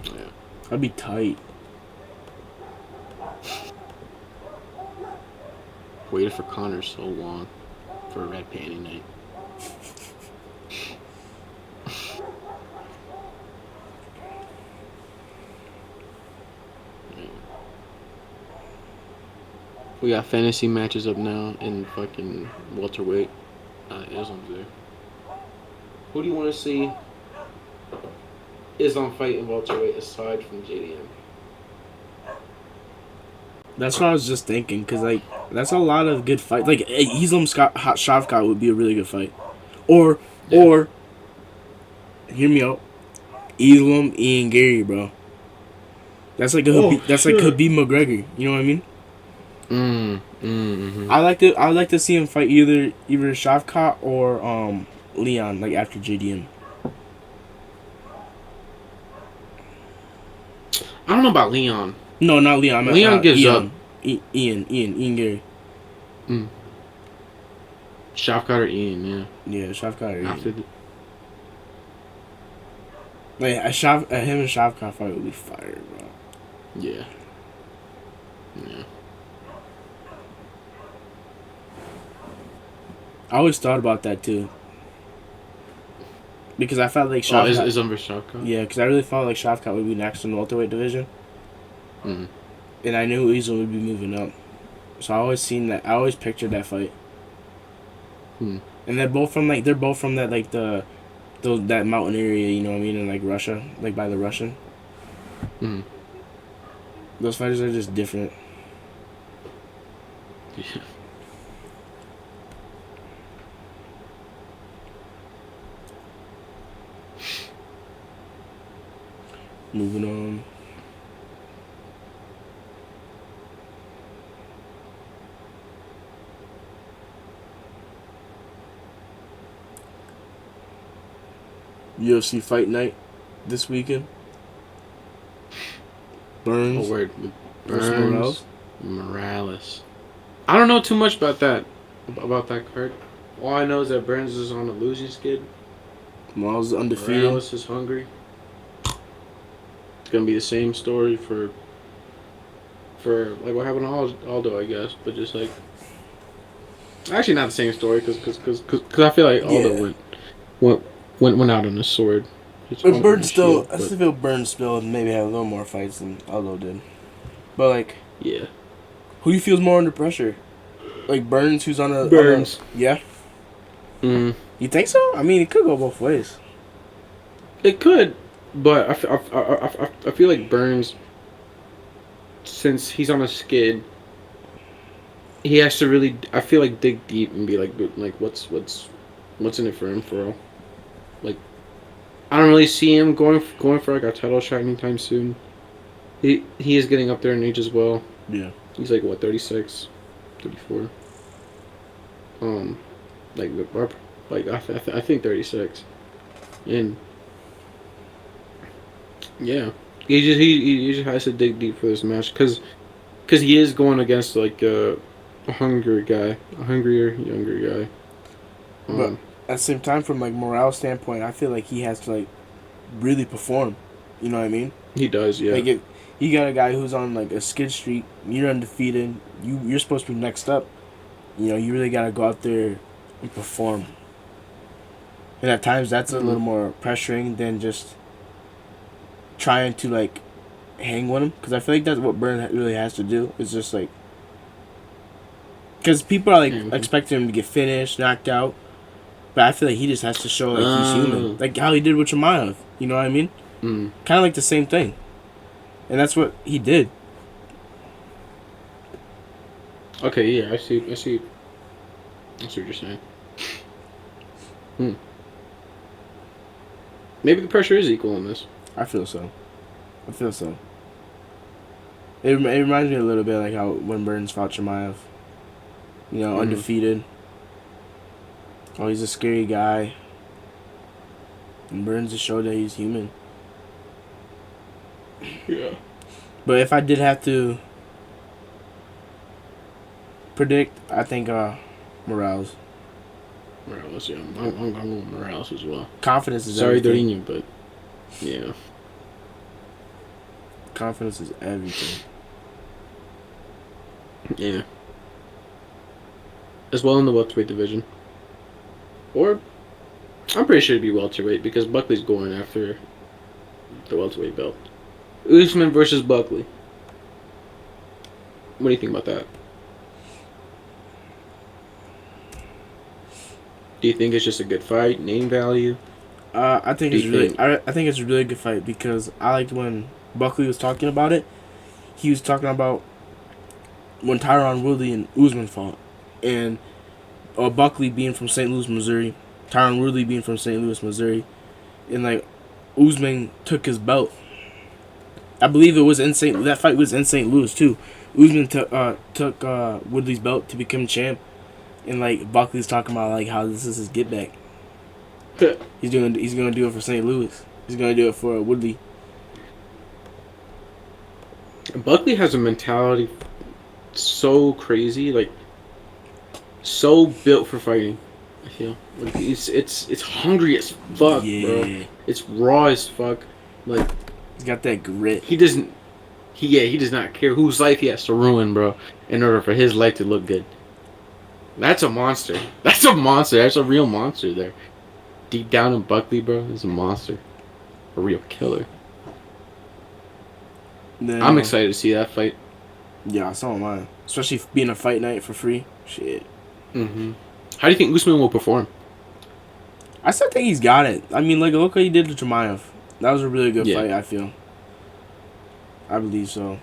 Yeah. I'd be tight. Waited for Conor so long for a red panty night. We got fantasy matches up now in fucking welterweight. Islam's there. Who do you want to see Islam fight in welterweight aside from JDM? That's what I was just thinking, cause like that's a lot of good fights. Like Islam Shavkat would be a really good fight, or hear me out, Islam Ian Gary, bro. That's like Khabib McGregor. You know what I mean? Mm-hmm. I like to see him fight either Shavkat or Leon, like after JDM. I don't know about Leon. No, not Leon. Leon gives Ian. up. Ian Gary. Shavkat or Ian, yeah. Yeah, Shavkat or Ian. After Like him and Shavkat fight would be fire, bro. yeah. Yeah. I always thought about that too. Because I felt like Shavkat. Is under Shavkat? Yeah, because I really felt like Shavkat would be next in the welterweight division. Mm-hmm. And I knew Islam would be moving up. So I always pictured that fight. And they're both from that that mountain area, you know what I mean, in like Russia, like by the Russian. Mm-hmm. Those fighters are just different. Yeah. Moving on. UFC fight night this weekend. Burns. Oh, word. Versus Burns. Morales. I don't know too much about that card. All I know is that Burns is on a losing skid. Morales is undefeated. Morales is hungry. It's gonna be the same story for like what happened to Aldo, I guess, but just like actually not the same story because I feel like Aldo went out on a sword. But Burns still, I still feel Burns still maybe had a little more fights than Aldo did. But like, yeah, who do you feel's more under pressure? Like Burns, who's on a Burns. Yeah. Mm. You think so? I mean, it could go both ways. It could, but I feel like Burns, since he's on a skid, he has to really, I feel like, dig deep and be like what's in it for him for real. Like, I don't really see him going for like a title shot anytime soon. He is getting up there in age as well. Yeah. He's like what, 36, 34. I think 36, and yeah, he just has to dig deep for this match because he is going against like a hungrier younger guy. But at the same time, from like morale standpoint, I feel like he has to like really perform. You know what I mean? He does, yeah. Like if you got a guy who's on like a skid streak, you're undefeated. You're supposed to be next up. You know, you really gotta go out there and perform. And at times, that's a little more pressuring than just trying to like hang with him. Because I feel like that's what Burns really has to do. Is just like, because people are like expecting him to get finished, knocked out. But I feel like he just has to show like he's human, like how he did with Chimaev. You know what I mean? Kind of like the same thing, and that's what he did. Okay, yeah, I see what you're saying. Maybe the pressure is equal in this. I feel so. It reminds me a little bit like how when Burns fought Chimaev. You know, undefeated. Oh, he's a scary guy. And Burns just showed that he's human. Yeah. But if I did have to predict, I think Morales. Morales, yeah. I'm going with Morales as well. Confidence is Sorry, everything. Doriño, but yeah. Confidence is everything. Yeah. As well in the welterweight division. Or, I'm pretty sure it'd be welterweight because Buckley's going after the welterweight belt. Usman versus Buckley. What do you think about that? Do you think it's just a good fight, name value? I think it's a really good fight because I liked when Buckley was talking about it. He was talking about when Tyron Woodley and Usman fought, and Buckley being from St. Louis, Missouri, Tyron Woodley being from St. Louis, Missouri, and like Usman took his belt. I believe it was that fight was in St. Louis too. Usman took Woodley's belt to become champ, and like Buckley's talking about like how this is his get back. He's gonna do it for St. Louis. He's gonna do it for Woodley. Buckley has a mentality so crazy, like so built for fighting. I feel like it's hungry as fuck, bro. It's raw as fuck. Like he's got that grit. He does not care whose life he has to ruin, bro, in order for his life to look good. That's a monster. That's a real monster there. Deep down in Buckley, bro, is a monster. A real killer. Then, I'm excited to see that fight. Yeah, so am I. Especially being a fight night for free. Shit. How do you think Usman will perform? I still think he's got it. I mean, look what he did to Chimaev. That was a really good fight, I feel. I believe so.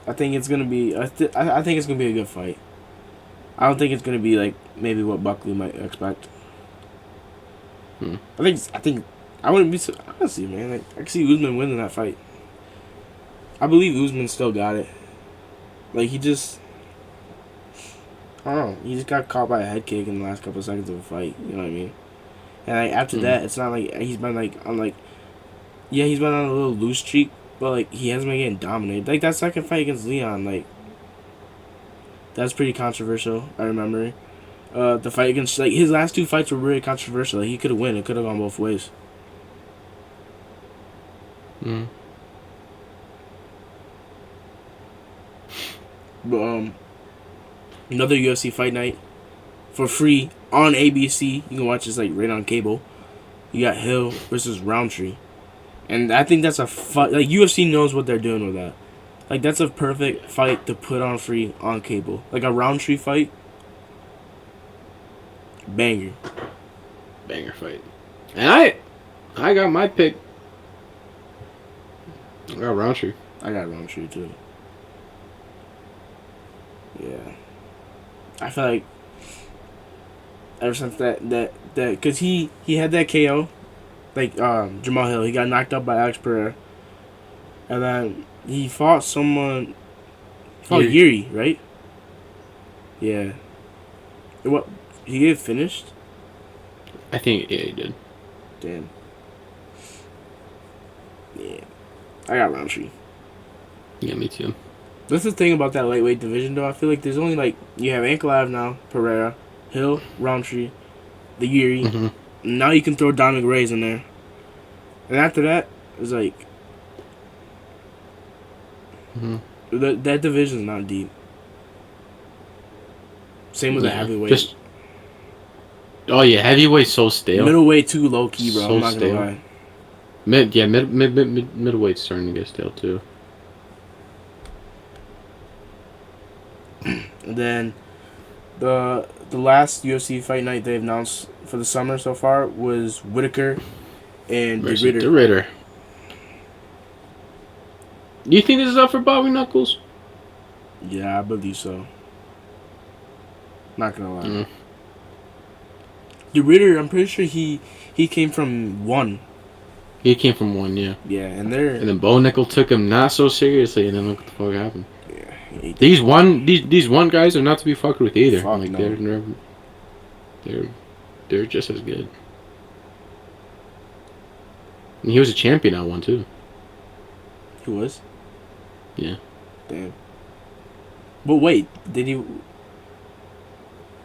I think it's gonna be. I think it's gonna be a good fight. I don't think it's gonna be like maybe what Buckley might expect. I think I wouldn't be. Honestly, man, like, I can see Usman winning that fight. I believe Usman still got it. Like he just, I don't know. He just got caught by a head kick in the last couple of seconds of a fight. You know what I mean? And like after that, it's not like he's been like on like, yeah, he's been on a little loose streak, But like he hasn't been getting dominated. Like that second fight against Leon, like that's pretty controversial. I remember. The fight against like his last two fights were really controversial. Like, he could have won. It could have gone both ways. Mm. But another UFC fight night for free on ABC. You can watch this like right on cable. You got Hill versus Rountree, and I think that's a fight. Like UFC knows what they're doing with that. Like that's a perfect fight to put on free on cable. Like a Rountree fight. Banger fight. And I got my pick. I got Rountree. I got Rountree too. Yeah. I feel like ever since that because he had that KO, like Jamal Hill, he got knocked out by Alex Pereira, and then he fought someone. Yuri, right? Yeah. What? He get finished? I think he did. Damn. Yeah. I got Rountree. Yeah, me too. That's the thing about that lightweight division, though. I feel like there's only like you have Ankalaev now, Pereira, Hill, Rountree, the Yuri. Mm-hmm. Now you can throw Dominic Reyes in there, and after that, it's like that division's not deep. Same with the heavyweight. Oh yeah, heavyweight's so stale. Middleweight too low key, bro. So I'm not stale. gonna lie. Middleweight's starting to get stale too. And then the last UFC fight night they've announced for the summer so far was Whittaker and versus De Ridder. De Ridder. Do you think this is up for Bobby Knuckles? Yeah, I believe so. Not gonna lie. De Ridder, I'm pretty sure he came from one. He came from one, yeah. Yeah, and then Bo Nickel took him not so seriously, and then look what the fuck happened. Yeah, these one guys are not to be fucked with either. Fuck like no. they're just as good. And he was a champion at one too. He was? Yeah. Damn. But wait, did he?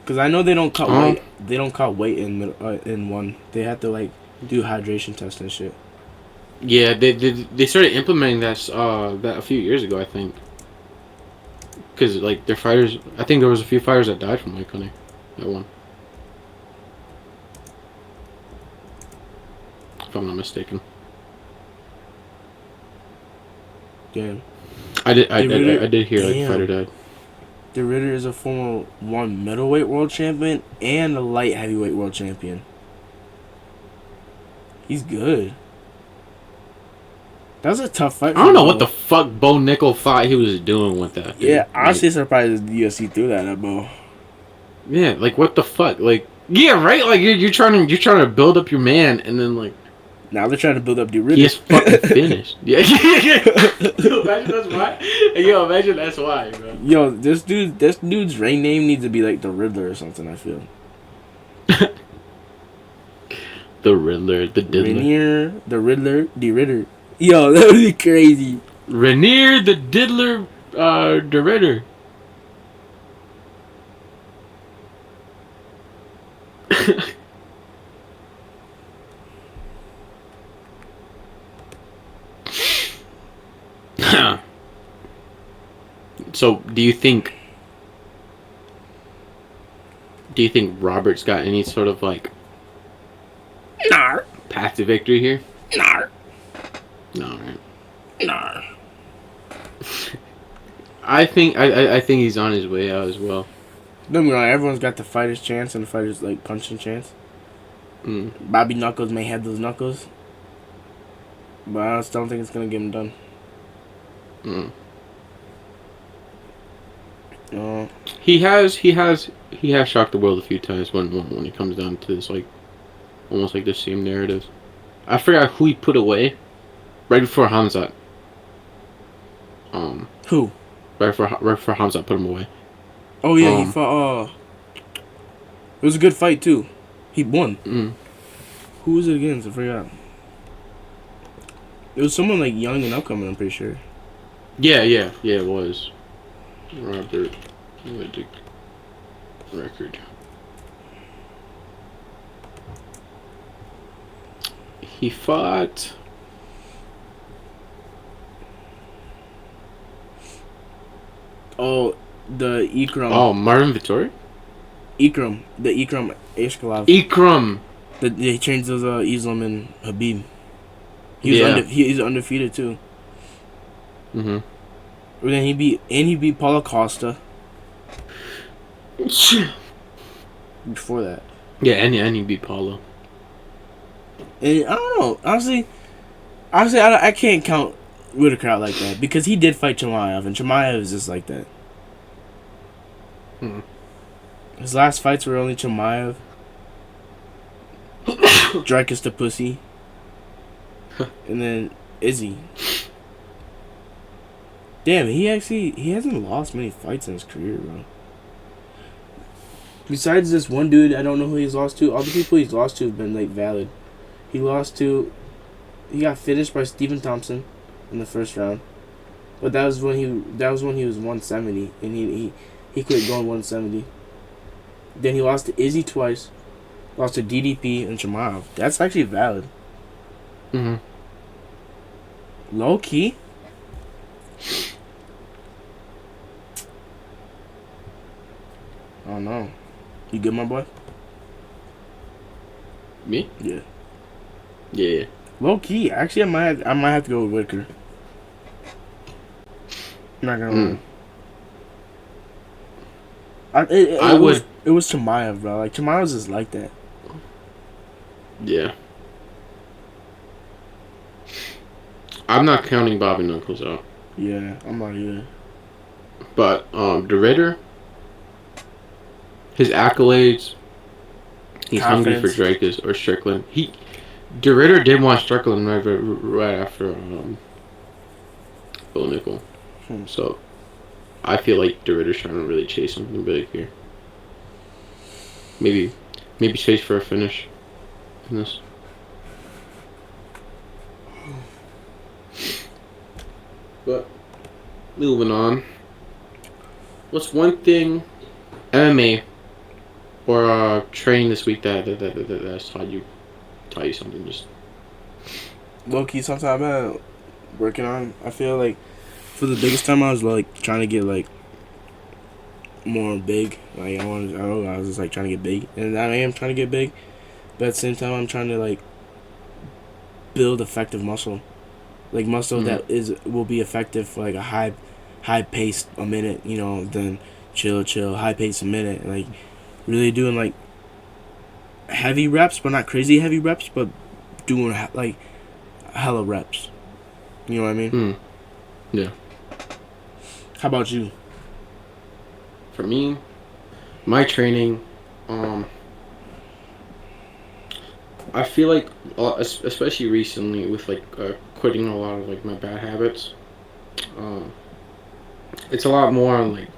Because I know they don't cut weight. They don't cut weight in one. They have to like do hydration tests and shit. Yeah, they started implementing that a few years ago, I think. Because like their fighters, I think there was a few fighters that died from weight cutting. That one, if I'm not mistaken. Damn. I did hear like a fighter died. De Ridder is a former one middleweight world champion and a light heavyweight world champion. He's good. That was a tough fight. I don't know what the fuck Bo Nickel thought he was doing with that. Dude. Yeah, honestly surprised the UFC threw that at Bo. Yeah, like what the fuck? Like yeah, right? Like you're trying to build up your man, and then like now they're trying to build up De Ridder. He's fucking finished. Yeah. Imagine that's why. Yo, imagine that's why, bro. Yo, this dude's ring name needs to be like the Riddler or something. I feel. The Riddler, the Diddler. Reinier, the Riddler, De Ridder. Yo, that would be crazy. Reinier, the Diddler, De Ridder. So, do you think Robert's got any sort of like path to victory here? No, right? Nah. I think he's on his way out as well. Don't get me wrong, everyone's got the fighter's chance and the fighter's like punching chance. Bobby Knuckles may have those knuckles, but I just don't think it's gonna get him done. He has shocked the world a few times when it comes down to this like almost like the same narrative. I forgot who he put away right before Hamzat. Who? Right before Hamzat put him away. Oh yeah, he fought. It was a good fight too. He won. Who was it against? I forgot. It was someone like young and upcoming. I'm pretty sure. Yeah, it was. Robert Whittaker record. He fought. Oh, the Ikram. Oh, Marvin Vittori? Ikram. The Ikram Ishkalov. Ikram! He trains those Islam and Habib. He's undefeated too. Mm-hmm. And then he beat Paulo Costa. Before that. Yeah, and he beat Paulo. And I don't know. Honestly, I can't count Whittaker out like that because he did fight Chimaev, and Chimaev is just like that. His last fights were only Chimaev, Dricus the pussy, and then Izzy. Damn, he hasn't lost many fights in his career, bro. Besides this one dude, I don't know who he's lost to. All the people he's lost to have been like valid. He got finished by Stephen Thompson in the first round, but that was when he was 170, and he quit going 170. Then he lost to Izzy twice, lost to DDP and Chimaev. That's actually valid. Mm-hmm. Low key. I don't know. You good, my boy? Me? Yeah. Yeah. Low key. Actually, I might have to go with Whittaker. I'm not gonna lie. It was Chimaev, bro. Like Chimaev's just like that. Yeah. I'm not counting Bobby Knuckles out. Yeah, I'm not either. But the Ritter, his accolades, he's hungry for Dricus or Strickland. The Ritter did want Strickland right after Bill Nickel. So I feel like the Ritter's trying to really chase something big here. Maybe chase for a finish in this. But moving on. What's one thing MMA or training this week that has taught you something? Just low key, something I've been working on. I feel like for the biggest time I was like trying to get like more big. Like I was just like trying to get big, and I am trying to get big, but at the same time I'm trying to like build effective muscle, like muscle that will be effective for like a high pace a minute, then chill, high pace a minute, like really doing like heavy reps, but not crazy heavy reps, but doing like hella reps. You know what I mean? Yeah. How about you? For me, my training, I feel like, especially recently with like quitting a lot of like my bad habits, it's a lot more on like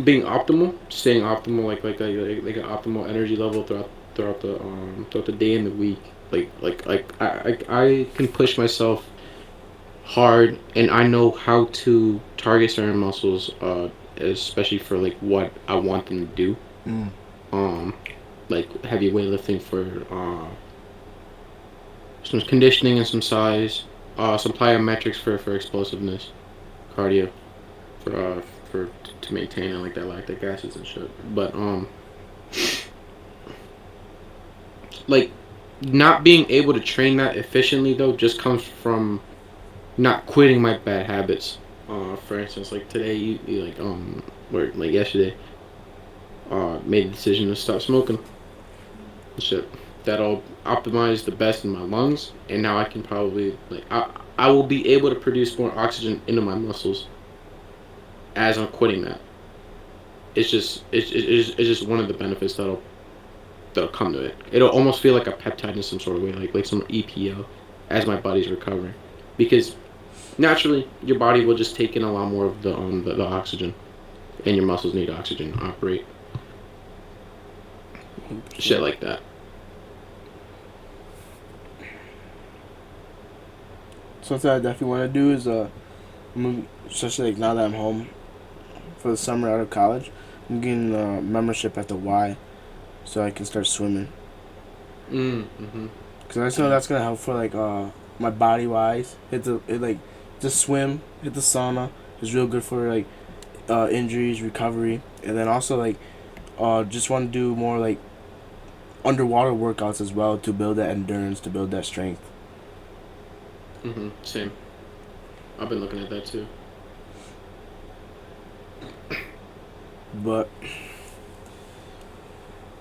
being optimal, staying optimal, like an optimal energy level throughout the day and the week. Like I can push myself hard, and I know how to target certain muscles, especially for like what I want them to do. Like heavy weightlifting for some conditioning and some size, some plyometrics for explosiveness, cardio for to maintain and like that lactic acids and shit. But like not being able to train that efficiently though just comes from not quitting my bad habits. For instance, like today, yesterday, made the decision to stop smoking. Shit, that'll optimize the best in my lungs, and now I can probably I will be able to produce more oxygen into my muscles as I'm quitting that. It's just one of the benefits that'll come to it. It'll almost feel like a peptide in some sort of way, like some EPO, as my body's recovering, because naturally your body will just take in a lot more of the oxygen, and your muscles need oxygen to operate. Shit like that. something I definitely want to do is especially like now that I'm home for the summer out of college, I'm getting a membership at the Y, so I can start swimming. Because I just know that's gonna help for like my body wise. Just swim, hit the sauna is real good for like injuries, recovery, and then also like just want to do more like underwater workouts as well to build that endurance, to build that strength. Same. I've been looking at that too. But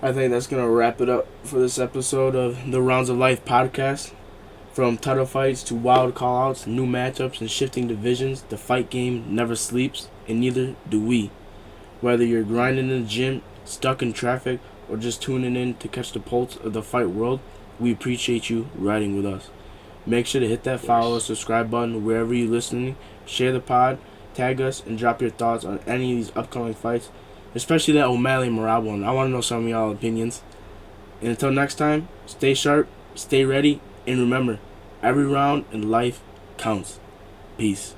I think that's gonna wrap it up for this episode of the Rounds of Life podcast. From title fights to wild call-outs, new matchups, and shifting divisions, the fight game never sleeps, and neither do we. Whether you're grinding in the gym, stuck in traffic, or just tuning in to catch the pulse of the fight world, we appreciate you riding with us. Make sure to hit that follow or subscribe button wherever you're listening, share the pod, tag us, and drop your thoughts on any of these upcoming fights, especially that O'Malley Merab one. I want to know some of y'all opinions. And until next time, stay sharp, stay ready, and remember, every round in life counts. Peace.